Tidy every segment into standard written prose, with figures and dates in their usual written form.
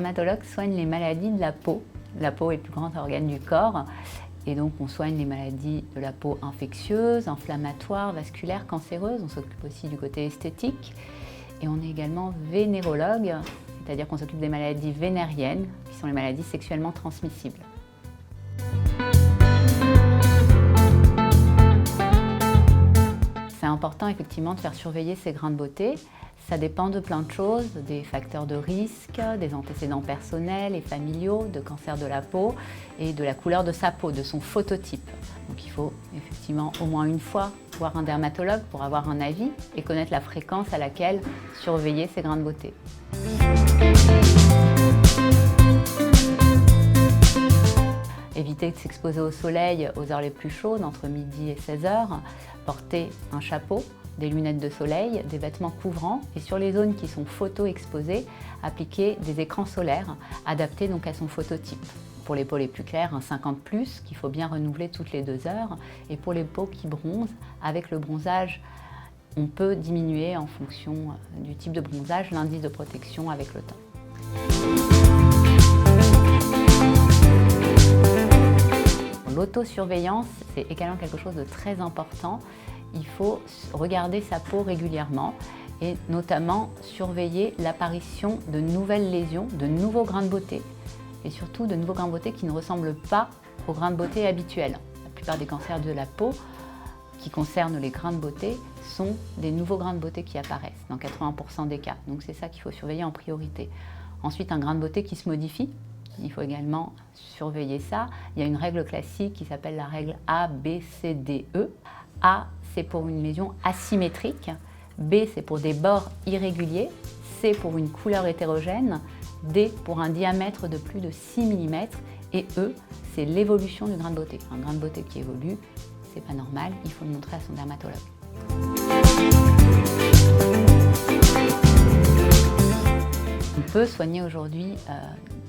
dermatologue soigne les maladies de la peau. La peau est le plus grand organe du corps et donc on soigne les maladies de la peau infectieuses, inflammatoires, vasculaires, cancéreuses. On s'occupe aussi du côté esthétique et on est également vénérologue, c'est-à-dire qu'on s'occupe des maladies vénériennes qui sont les maladies sexuellement transmissibles. C'est important effectivement de faire surveiller ces grains de beauté. Ça dépend de plein de choses, des facteurs de risque, des antécédents personnels et familiaux, de cancer de la peau et de la couleur de sa peau, de son phototype. Donc il faut effectivement au moins une fois voir un dermatologue pour avoir un avis et connaître la fréquence à laquelle surveiller ces grains de beauté. Éviter de s'exposer au soleil aux heures les plus chaudes, entre midi et 16 heures. Porter un chapeau, des lunettes de soleil, des vêtements couvrants et sur les zones qui sont photo-exposées, appliquer des écrans solaires adaptés donc à son phototype. Pour les peaux les plus claires, un 50+, qu'il faut bien renouveler toutes les 2 heures. Et pour les peaux qui bronzent, avec le bronzage, on peut diminuer en fonction du type de bronzage l'indice de protection avec le temps. L'autosurveillance, c'est également quelque chose de très important. Il faut regarder sa peau régulièrement et notamment surveiller l'apparition de nouvelles lésions, de nouveaux grains de beauté et surtout de nouveaux grains de beauté qui ne ressemblent pas aux grains de beauté habituels. La plupart des cancers de la peau qui concernent les grains de beauté sont des nouveaux grains de beauté qui apparaissent dans 80% des cas. Donc c'est ça qu'il faut surveiller en priorité. Ensuite, un grain de beauté qui se modifie. Il faut également surveiller ça. Il y a une règle classique qui s'appelle la règle A, B, C, D, E. A, c'est pour une lésion asymétrique. B, c'est pour des bords irréguliers. C, pour une couleur hétérogène. D, pour un diamètre de plus de 6 mm. Et E, c'est l'évolution du grain de beauté. Un grain de beauté qui évolue, c'est pas normal. Il faut le montrer à son dermatologue. On peut soigner aujourd'hui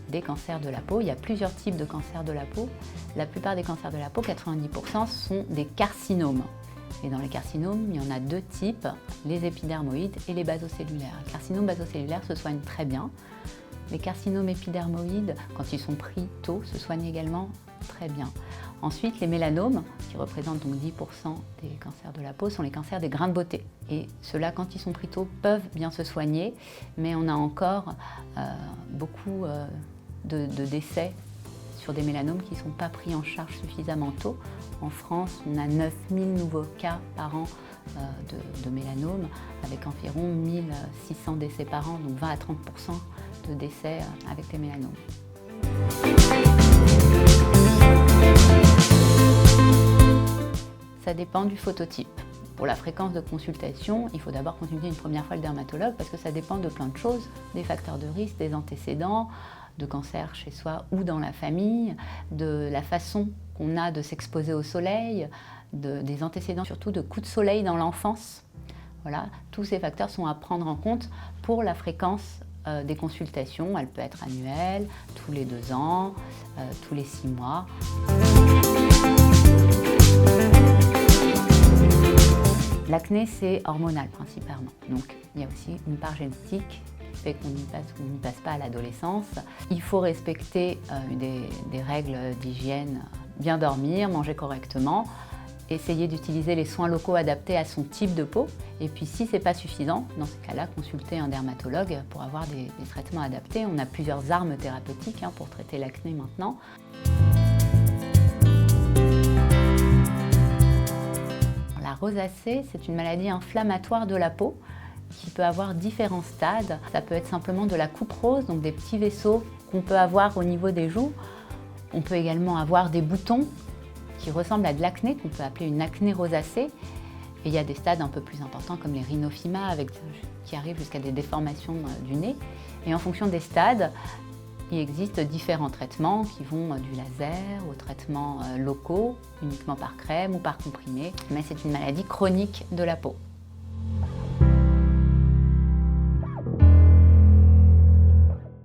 des cancers de la peau. Il y a plusieurs types de cancers de la peau. La plupart des cancers de la peau, 90%, sont des carcinomes. Et dans les carcinomes, il y en a 2 types, les épidermoïdes et les basocellulaires. Les carcinomes basocellulaires se soignent très bien. Les carcinomes épidermoïdes, quand ils sont pris tôt, se soignent également très bien. Ensuite, les mélanomes, qui représentent donc 10% des cancers de la peau, sont les cancers des grains de beauté. Et ceux-là, quand ils sont pris tôt, peuvent bien se soigner, mais on a encore beaucoup de décès sur des mélanomes qui ne sont pas pris en charge suffisamment tôt. En France, on a 9000 nouveaux cas par an de mélanomes, avec environ 1600 décès par an, donc 20 à 30% de décès avec les mélanomes. Ça dépend du phototype. Pour la fréquence de consultation, il faut d'abord consulter une première fois le dermatologue parce que ça dépend de plein de choses, des facteurs de risque, des antécédents, de cancer chez soi ou dans la famille, de la façon qu'on a de s'exposer au soleil, des antécédents surtout de coups de soleil dans l'enfance. Voilà, tous ces facteurs sont à prendre en compte pour la fréquence des consultations. Elle peut être annuelle, tous les 2 ans, tous les 6 mois. L'acné, c'est hormonal principalement. Donc, il y a aussi une part génétique qui fait qu'on n'y passe pas à l'adolescence. Il faut respecter des règles d'hygiène, bien dormir, manger correctement, essayer d'utiliser les soins locaux adaptés à son type de peau. Et puis, si ce n'est pas suffisant, dans ce cas-là, consulter un dermatologue pour avoir des traitements adaptés. On a plusieurs armes thérapeutiques pour traiter l'acné maintenant. La rosacée, c'est une maladie inflammatoire de la peau qui peut avoir différents stades. Ça peut être simplement de la coupe rose, donc des petits vaisseaux qu'on peut avoir au niveau des joues. On peut également avoir des boutons qui ressemblent à de l'acné, qu'on peut appeler une acné rosacée. Et il y a des stades un peu plus importants comme les rhinophyma qui arrivent jusqu'à des déformations du nez. Et en fonction des stades, il existe différents traitements qui vont du laser aux traitements locaux, uniquement par crème ou par comprimé. Mais c'est une maladie chronique de la peau.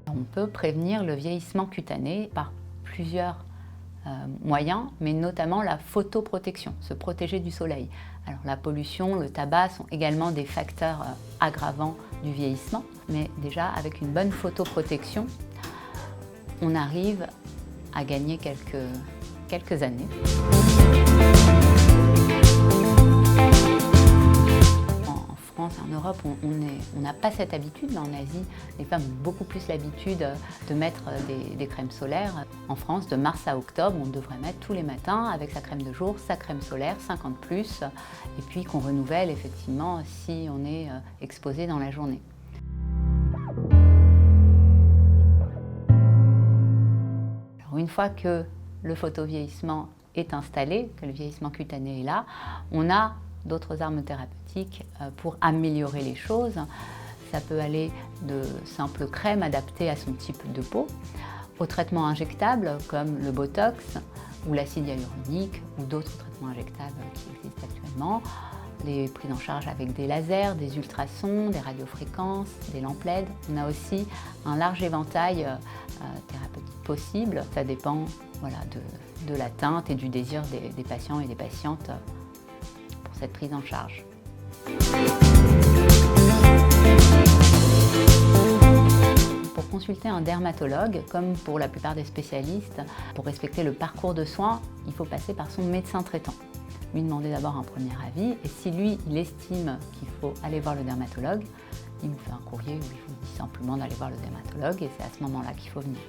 On peut prévenir le vieillissement cutané par plusieurs moyens, mais notamment la photoprotection, se protéger du soleil. Alors la pollution, le tabac sont également des facteurs aggravants du vieillissement, mais déjà avec une bonne photoprotection, on arrive à gagner quelques années. En France et en Europe, on n'a pas cette habitude, mais en Asie, les femmes ont beaucoup plus l'habitude de mettre des crèmes solaires. En France, de mars à octobre, on devrait mettre tous les matins avec sa crème de jour, sa crème solaire, 50+, et puis qu'on renouvelle effectivement si on est exposé dans la journée. Alors, une fois que le photovieillissement est installé, que le vieillissement cutané est là, on a d'autres armes thérapeutiques pour améliorer les choses. Ça peut aller de simples crèmes adaptées à son type de peau, aux traitements injectables comme le Botox ou l'acide hyaluronique ou d'autres traitements injectables qui existent actuellement, les prises en charge avec des lasers, des ultrasons, des radiofréquences, des lampes LED. On a aussi un large éventail thérapeutique possible. Ça dépend de la teinte et du désir des patients et des patientes pour cette prise en charge. Pour consulter un dermatologue, comme pour la plupart des spécialistes, pour respecter le parcours de soins, il faut passer par son médecin traitant. Lui demander d'abord un premier avis, et si lui, il estime qu'il faut aller voir le dermatologue, il vous fait un courrier où il vous dit simplement d'aller voir le dermatologue, et c'est à ce moment-là qu'il faut venir.